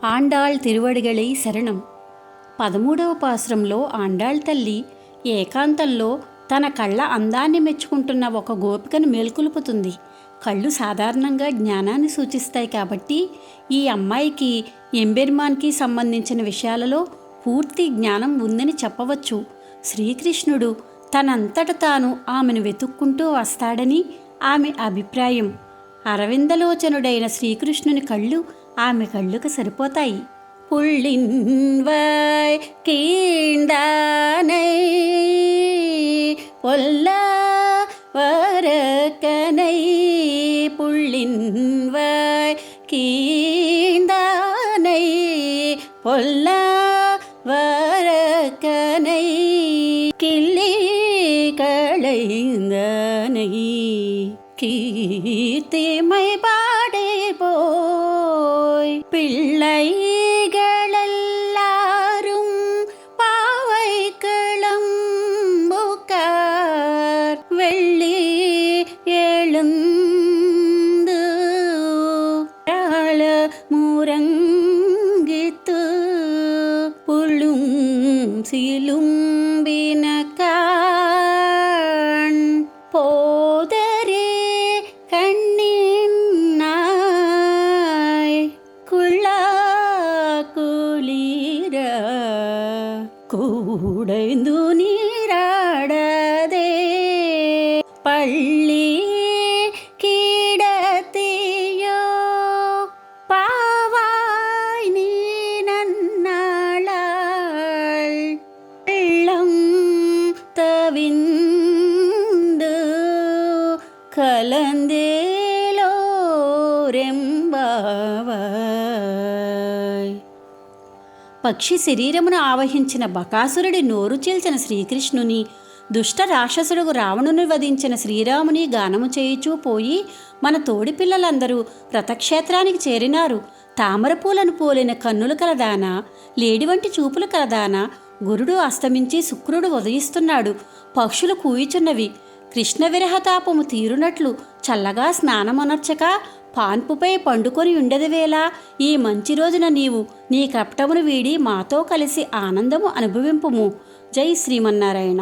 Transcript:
ఆండాళ్ తిరువడిగళై శరణం. 13వ పాసురంలో ఆండాళ్ తల్లి ఏకాంతంలో తన కళ్ళ అందాన్ని మెచ్చుకుంటున్న ఒక గోపికను మేల్కొలుపుతుంది. కళ్ళు సాధారణంగా జ్ఞానాన్ని సూచిస్తాయి కాబట్టి ఈ అమ్మాయికి ఎంబెర్మాన్కి సంబంధించిన విషయాలలో పూర్తి జ్ఞానం ఉందని చెప్పవచ్చు. శ్రీకృష్ణుడు తనంతట తాను ఆమెను వెతుక్కుంటూ వస్తాడని ఆమె అభిప్రాయం. అరవిందలోచనుడైన శ్రీకృష్ణుని కళ్ళు ఆమె కళ్ళుకు సరిపోతాయి. పుళ్ళిన్వాయ్ కీండానై పొల్ల వరకనై పుళ్ళిన్వాయ్ కీండానై పొల్ల వరకనై கிள்ளி களைந்தனை கீர்த்திமை பாடே போய் பிள்ளைகளெல்லாரும் பாவை கிளம்புக்கார் வெள்ளி எழுந்து முரங்கித்து புள்ளும் சிலும்பினக்கான் போதரே கண்ணினாய் குள்ளா குளிர கூடைந்து நீராடதே பள்ளி கீடத்தியோ பாவாய் நீ நன்னாளாள் வெள்ளம் தவிந்து కలందేలోరెంబావాయ్. పక్షి శరీరమును ఆవహించిన బకాసురుడి నోరు చీల్చిన శ్రీకృష్ణుని, దుష్ట రాక్షసుడు రావణుని వధించిన శ్రీరాముని గానము చేయుచూ పోయి మన తోడి పిల్లలందరూ వ్రతక్షేత్రానికి చేరినారు. తామరపూలను పోలిన కన్నులు కలదానా, లేడి వంటి చూపులు కలదానా, గురుడు అస్తమించి శుక్రుడు ఉదయిస్తున్నాడు, పక్షులు కూయిచున్నవి. కృష్ణ విరహతాపము తీరునట్లు చల్లగా స్నానమొనర్చక పాన్పుపై పండుకొని ఉండెదవేలా ఈ మంచి రోజున నీవు నీ కపటమును వీడి మాతో కలిసి ఆనందము అనుభవింపుము. జై శ్రీమన్నారాయణ.